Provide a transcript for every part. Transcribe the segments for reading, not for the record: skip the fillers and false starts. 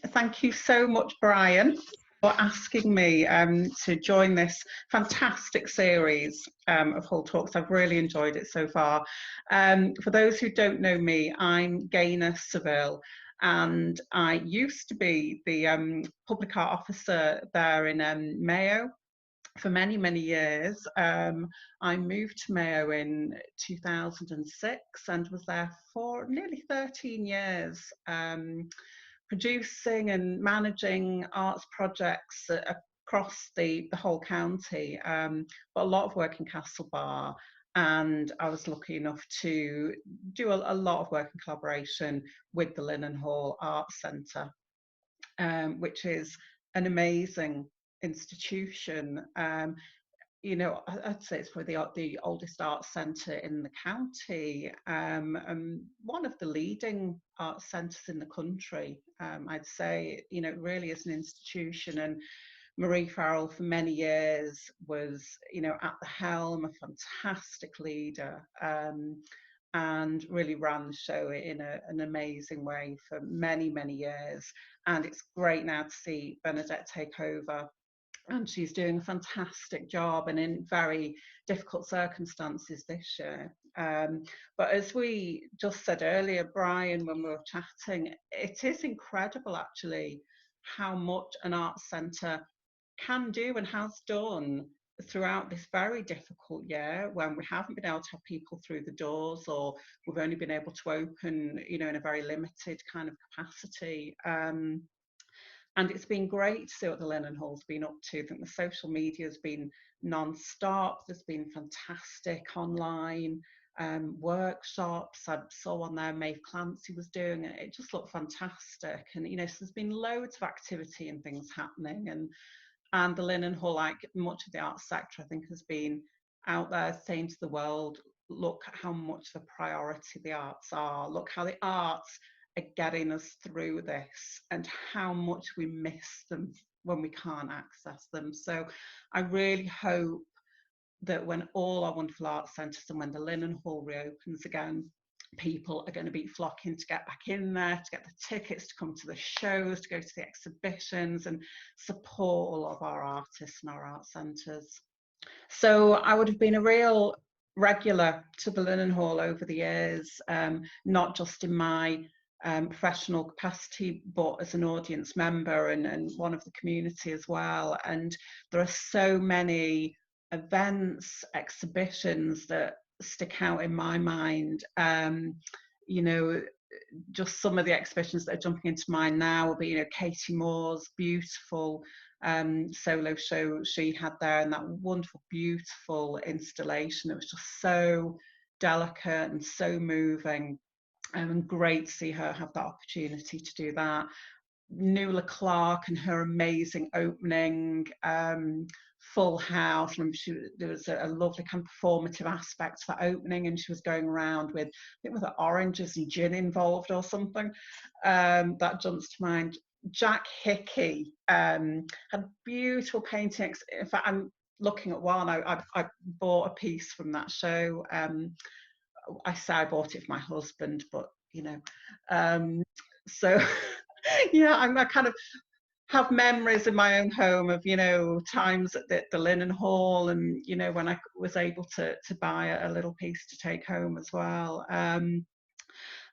Thank you so much, Bryan, for asking me to join this fantastic series of Hull Talks. I've really enjoyed it so far. For those who don't know me, I'm Gaynor Seville, and I used to be the Public Art Officer there in Mayo for many, many years. I moved to Mayo in 2006 and was there for nearly 13 years. Producing and managing arts projects across the whole county, but a lot of work in Castlebar, and I was lucky enough to do a lot of work in collaboration with the Linenhall Arts Centre, which is an amazing institution. You know, I'd say it's probably the oldest arts centre in the county, and one of the leading arts centres in the country. I'd say, you know, it really is an institution, and Marie Farrell for many years was, you know, at the helm, a fantastic leader, and really ran the show in an amazing way for many, many years. And it's great now to see Bernadette take over, and she's doing a fantastic job and in very difficult circumstances this year. But as we just said earlier, Bryan, when we were chatting, it is incredible actually how much an arts centre can do and has done throughout this very difficult year, when we haven't been able to have people through the doors, or we've only been able to open, you know, in a very limited kind of capacity. And it's been great to see what the Linenhall's been up to. I think the social media has been non-stop. There's been fantastic online workshops. I saw one there Maeve Clancy was doing it. It just looked fantastic. And, you know, so there's been loads of activity and things happening. And the Linenhall, like much of the arts sector, I think, has been out there saying to the world, look how much of a priority the arts are. Look how the arts are getting us through this, and how much we miss them when we can't access them. So I really hope that when all our wonderful arts centres and when the Linenhall reopens again, people are going to be flocking to get back in there, to get the tickets, to come to the shows, to go to the exhibitions and support all of our artists and our art centres. So I would have been a real regular to the Linenhall over the years, not just in my professional capacity, but as an audience member and one of the community as well. And there are so many events, exhibitions that stick out in my mind. You know, just some of the exhibitions that are jumping into mind now will be, you know, Katie Moore's beautiful solo show she had there, and that wonderful, beautiful installation. It was just so delicate and so moving. And great to see her have that opportunity to do that. Nuala Clark and her amazing opening, full house. There was a lovely kind of performative aspect to that opening, and she was going around with, I think, with oranges and gin involved or something. That jumps to mind. Jack Hickey had beautiful paintings. In fact, I'm looking at one. I bought a piece from that show. I say I bought it for my husband, but you know, so yeah, I kind of have memories in my own home of, you know, times at the Linenhall, and you know, when I was able to buy a little piece to take home as well. And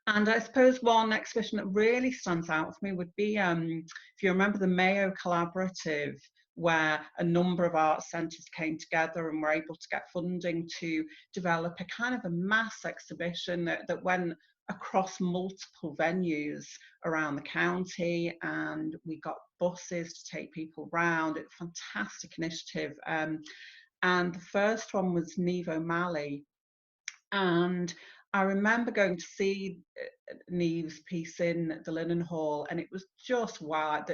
I suppose one exhibition that really stands out for me would be, if you remember the Mayo Collaborative, where a number of art centres came together and were able to get funding to develop a kind of a mass exhibition that went across multiple venues around the county, and we got buses to take people around. It's a fantastic initiative. And the first one was Niamh O Malley, and I remember going to see Niamh's piece in the Linenhall, and it was just wow.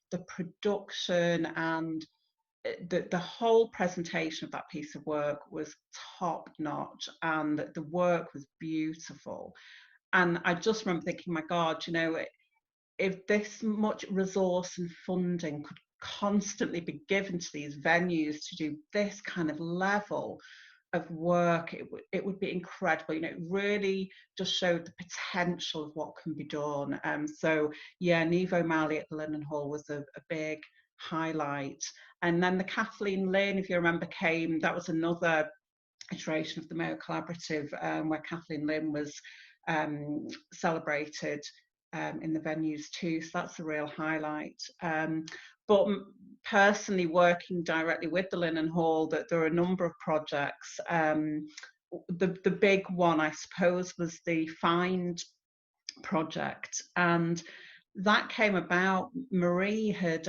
The production and the whole presentation of that piece of work was top notch, and the work was beautiful. And I just remember thinking, my God, you know, if this much resource and funding could constantly be given to these venues to do this kind of level of work, it would be incredible. You know, it really just showed the potential of what can be done. So yeah, Niamh O Malley at the Linenhall was a big highlight. And then the Kathleen Lynn, if you remember, came. That was another iteration of the Mayo Collaborative, where Kathleen Lynn was celebrated in the venues too. So that's a real highlight. But personally, working directly with the Linenhall, that there are a number of projects. The big one, I suppose, was the Find project, and that came about. Marie had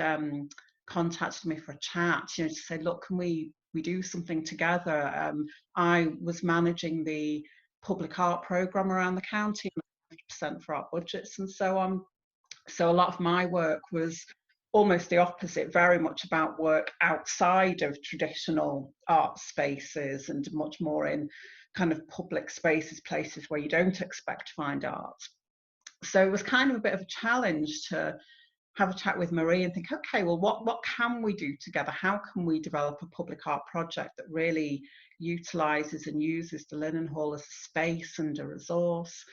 contacted me for a chat, you know, to say, look, can we do something together? I was managing the public art programme around the county, 100% for art budgets and so on. So a lot of my work was almost the opposite, very much about work outside of traditional art spaces and much more in kind of public spaces, places where you don't expect to find art. So it was kind of a bit of a challenge to have a chat with Marie and think, okay, well, what can we do together? How can we develop a public art project that really utilises and uses the Linenhall as a space and a resource?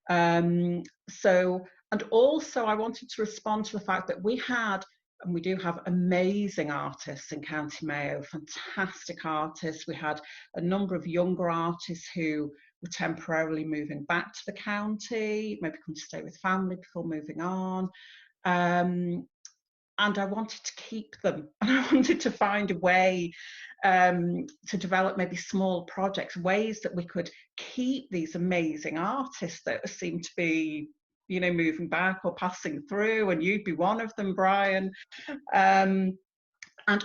So, and also I wanted to respond to the fact that we had, and we do have, amazing artists in County Mayo, fantastic artists. We had a number of younger artists who were temporarily moving back to the county, maybe come to stay with family before moving on. And I wanted to keep them, and I wanted to find a way to develop maybe small projects, ways that we could keep these amazing artists that seem to be, you know, moving back or passing through, and you'd be one of them, Bryan. And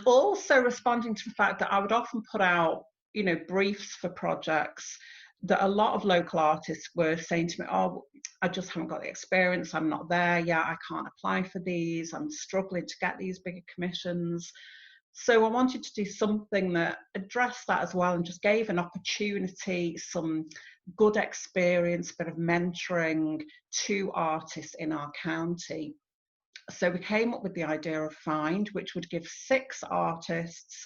also responding to the fact that I would often put out, you know, briefs for projects that a lot of local artists were saying to me, oh, I just haven't got the experience, I'm not there yet, I can't apply for these, I'm struggling to get these bigger commissions. So I wanted to do something that addressed that as well, and just gave an opportunity, some good experience, bit of mentoring to artists in our county. So we came up with the idea of Find, which would give 6 artists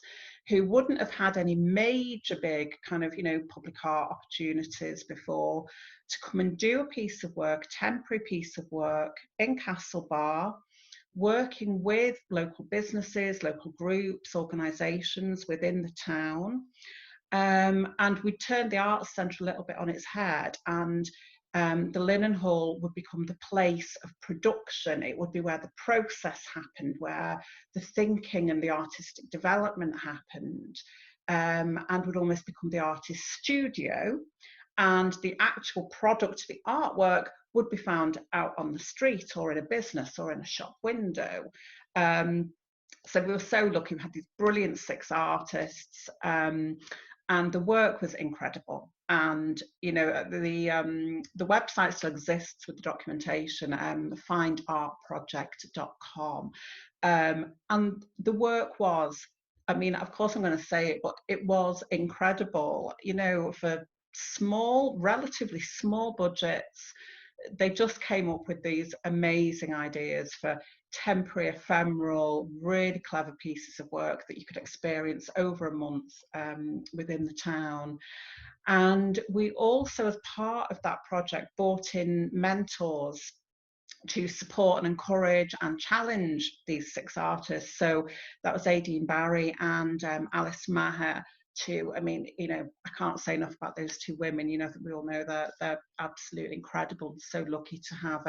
who wouldn't have had any major big kind of, you know, public art opportunities before, to come and do a piece of work, temporary piece of work in Castlebar, working with local businesses, local groups, organisations within the town. And we turned the Arts Centre a little bit on its head, and the Linenhall would become the place of production. It would be where the process happened, where the thinking and the artistic development happened, and would almost become the artist's studio. And the actual product, the artwork, would be found out on the street or in a business or in a shop window. So we were so lucky. We had these brilliant 6 artists, and the work was incredible. And you know, the website still exists with the documentation, findartproject.com, and the work was, I mean, of course I'm going to say it, but it was incredible. You know, for small, relatively small budgets, they just came up with these amazing ideas for temporary, ephemeral, really clever pieces of work that you could experience over a month within the town. And we also, as part of that project, brought in mentors to support and encourage and challenge these 6 artists. So that was Aideen Barry and Alice Maher. I mean, you know, I can't say enough about those 2 women. You know, that we all know that they're absolutely incredible. So lucky to have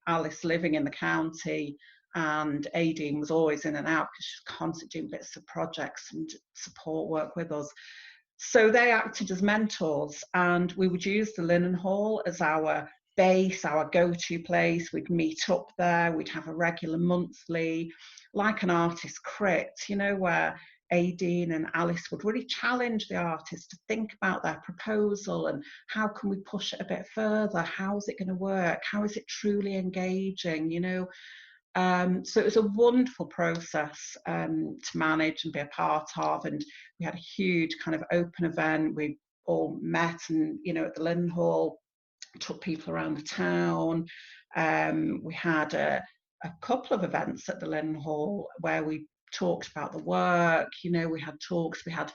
Alice living in the county, and Aideen was always in and out because she's constantly doing bits of projects and support work with us. So they acted as mentors, and we would use the Linenhall as our base, our go-to place. We'd meet up there, we'd have a regular monthly, like an artist crit, you know, where Aideen and Alice would really challenge the artist to think about their proposal and how can we push it a bit further, how is it going to work, how is it truly engaging, you know. So it was a wonderful process to manage and be a part of, and we had a huge kind of open event. We all met, and you know, at the Linenhall, took people around the town. We had a couple of events at the Linenhall where we talked about the work. You know, we had talks, we had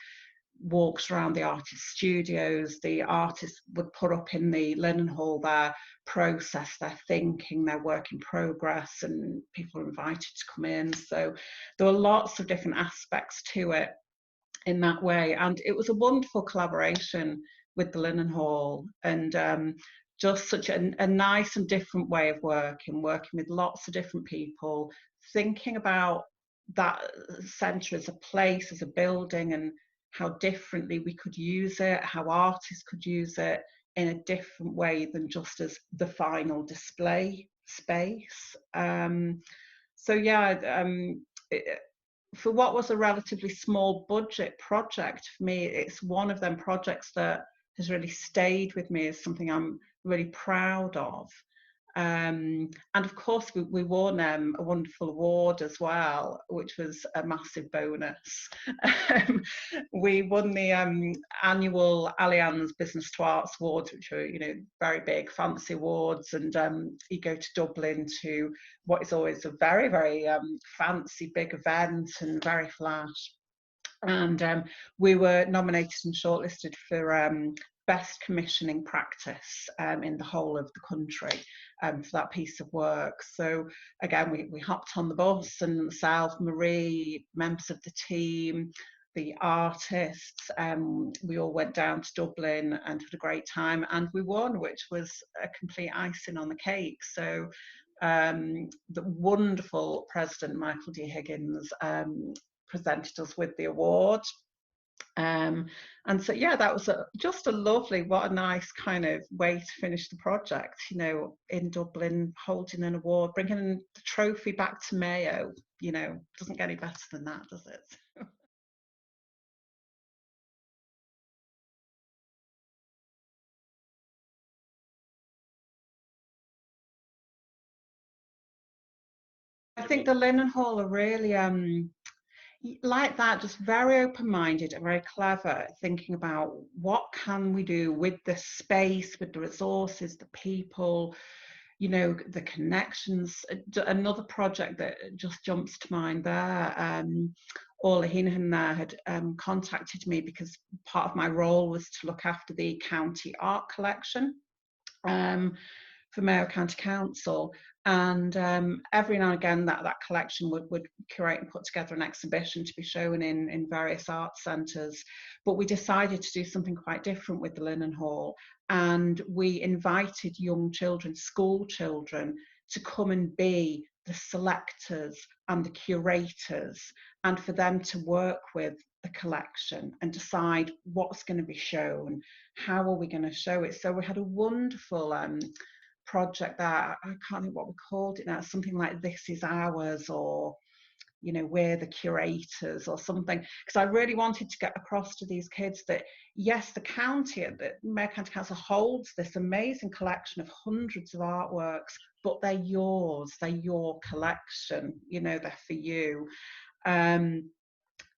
walks around the artist studios. The artists would put up in the Linenhall their process, their thinking, their work in progress, and people are invited to come in. So there were lots of different aspects to it in that way, and it was a wonderful collaboration with the Linenhall, and just such a nice and different way of working with lots of different people, thinking about that centre as a place, as a building, and how differently we could use it, how artists could use it in a different way than just as the final display space. So yeah, for what was a relatively small budget project, for me, it's one of them projects that has really stayed with me as something I'm really proud of. And of course, we won a wonderful award as well, which was a massive bonus. We won the annual Allianz Business to Arts Awards, which are, you know, very big, fancy awards. And you go to Dublin to what is always a very, very fancy, big event and very flash. And we were nominated and shortlisted for best commissioning practice in the whole of the country for that piece of work. So again, we hopped on the bus, and myself, Marie, members of the team, the artists, we all went down to Dublin and had a great time, and we won, which was a complete icing on the cake. So the wonderful President Michael D. Higgins presented us with the award. And so, yeah, that was just a lovely, what a nice kind of way to finish the project, you know, in Dublin, holding an award, bringing the trophy back to Mayo, you know, doesn't get any better than that, does it? I think the Linenhall are really like that, just very open-minded and very clever, thinking about what can we do with the space, with the resources, the people, you know, the connections. Another project that just jumps to mind there, Orla Heenan there had contacted me because part of my role was to look after the county art collection for Mayo County Council. And every now and again, that collection would curate and put together an exhibition to be shown in various art centres. But we decided to do something quite different with the Linenhall, and we invited young children, school children, to come and be the selectors and the curators, and for them to work with the collection and decide what's going to be shown, how are we going to show it. So we had a wonderful project that I can't think what we called it now, something like This Is Ours, or, you know, We're the Curators, or something, because I really wanted to get across to these kids that yes, the county, the Mayo County Council holds this amazing collection of hundreds of artworks, but they're yours, they're your collection, you know, they're for you.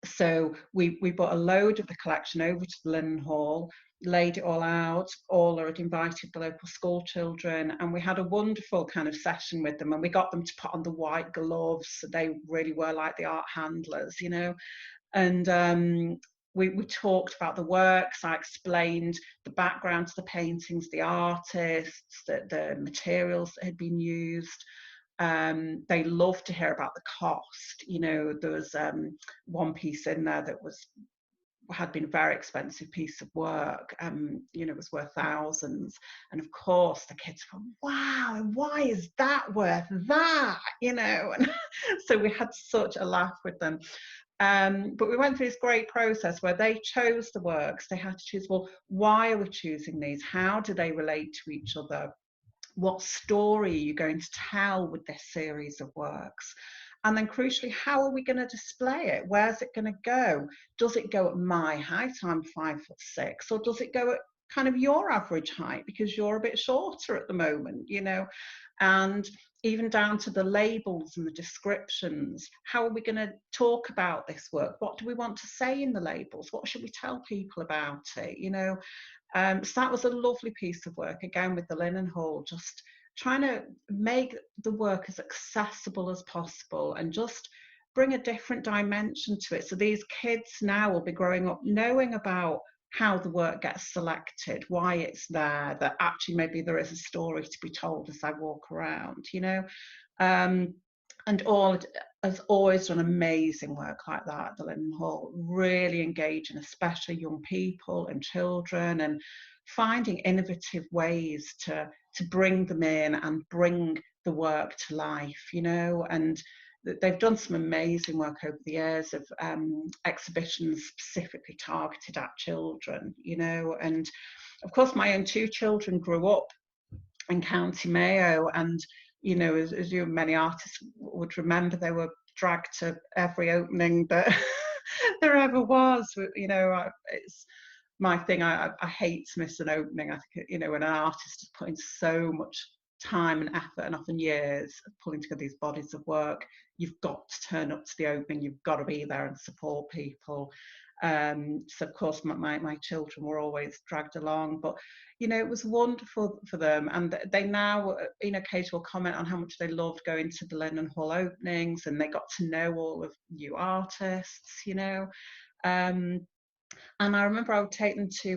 So we brought a load of the collection over to the Linenhall, laid it all out. Orla had invited the local school children, and we had a wonderful kind of session with them, and we got them to put on the white gloves. So they really were like the art handlers, you know. And we talked about the works. I explained the background to the paintings, the artists, the materials that had been used. They loved to hear about the cost. You know, there was one piece in there that had been a very expensive piece of work. You know, it was worth thousands. And of course, the kids go, wow, why is that worth that? You know, and so we had such a laugh with them. But we went through this great process where they chose the works. They had to choose, well, why are we choosing these? How do they relate to each other? What story are you going to tell with this series of works? And then crucially, how are we going to display it? Where's it going to go? Does it go at my height? I'm 5'6", or does it go at kind of your average height because you're a bit shorter at the moment, you know? And even down to the labels and the descriptions. How are we going to talk about this work? What do we want to say in the labels? What should we tell people about it? You know, so that was a lovely piece of work, again with the Linenhall, just trying to make the work as accessible as possible and just bring a different dimension to it. So these kids now will be growing up knowing about how the work gets selected, why it's there, that actually maybe there is a story to be told as I walk around, you know. And all has always done amazing work like that at the Linenhall, really engaging, especially young people and children, and finding innovative ways to bring them in and bring the work to life, you know. And they've done some amazing work over the years of exhibitions specifically targeted at children, you know. And of course, my own two children grew up in County Mayo, and you know, as you and many artists would remember, they were dragged to every opening that there ever was. You know, it's my thing. I hate to miss an opening. I think, you know, when an artist is putting so much time and effort and often years of pulling together these bodies of work, you've got to turn up to the opening, you've got to be there and support people. So of course my children were always dragged along, but you know, it was wonderful for them, and they now, you know, Kate will comment on how much they loved going to the Linenhall openings, and they got to know all of new artists, you know. And I remember I would take them to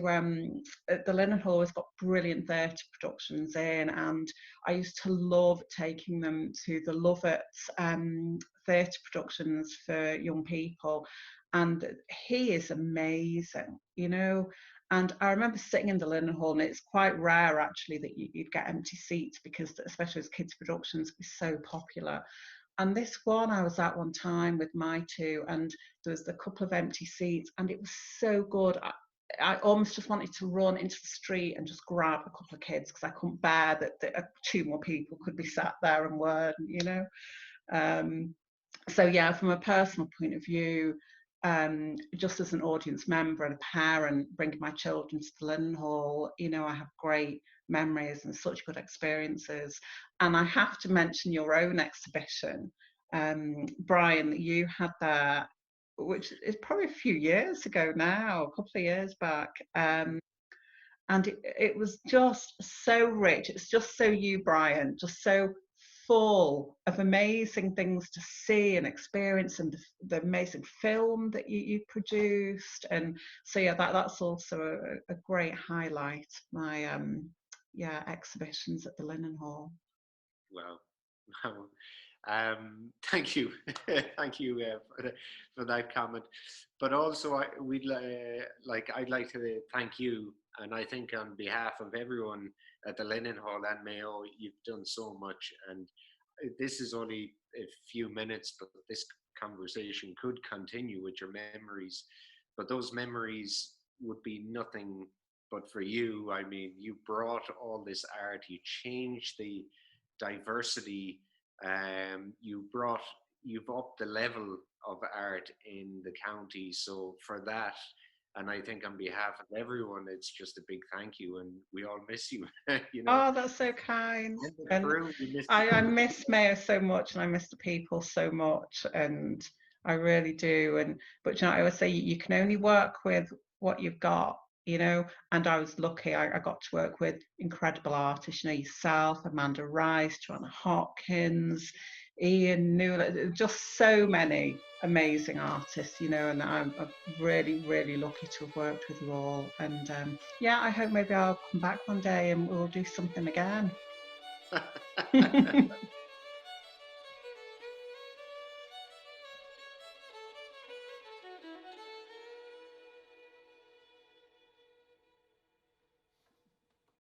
the Linenhall has got brilliant theatre productions in, and I used to love taking them to the Lovett theatre productions for young people. And he is amazing, you know. And I remember sitting in the Linenhall, and it's quite rare actually that you'd get empty seats, because especially as kids' productions be so popular. And this one I was at one time with my two, and there was a couple of empty seats, and it was so good. I almost just wanted to run into the street and just grab a couple of kids, because I couldn't bear that two more people could be sat there and weren't, you know. So yeah, from a personal point of view, just as an audience member and a parent bringing my children to the Linenhall, you know, I have great memories and such good experiences. And I have to mention your own exhibition, Bryan, that you had there, which is probably a few years ago now, a couple of years back. And it was just so rich. It's just so you, Bryan, just so full of amazing things to see and experience, and the amazing film that you produced. And so yeah, that's also a great highlight, my exhibitions at the Linenhall. Wow. Thank you, thank you for that comment. But also, I'd like to thank you, and I think on behalf of everyone at the Linenhall and Mayo, you've done so much. And this is only a few minutes, but this conversation could continue with your memories. But those memories would be nothing but for you. I mean, you brought all this art, you changed the diversity, you've upped the level of art in the county. So for that, and I think on behalf of everyone, it's just a big thank you, and we all miss you. You know, Oh, that's so kind. And crew, we miss I miss Mayo so much, and I miss the people so much, and I really do. And but you know, I always say you can only work with what you've got, you know. And I was lucky; I got to work with incredible artists, you know, yourself, Amanda Rice, Joanna Hopkins, Ian Newell, just so many amazing artists, you know. And I'm really, really lucky to have worked with you all. And yeah, I hope maybe I'll come back one day and we'll do something again.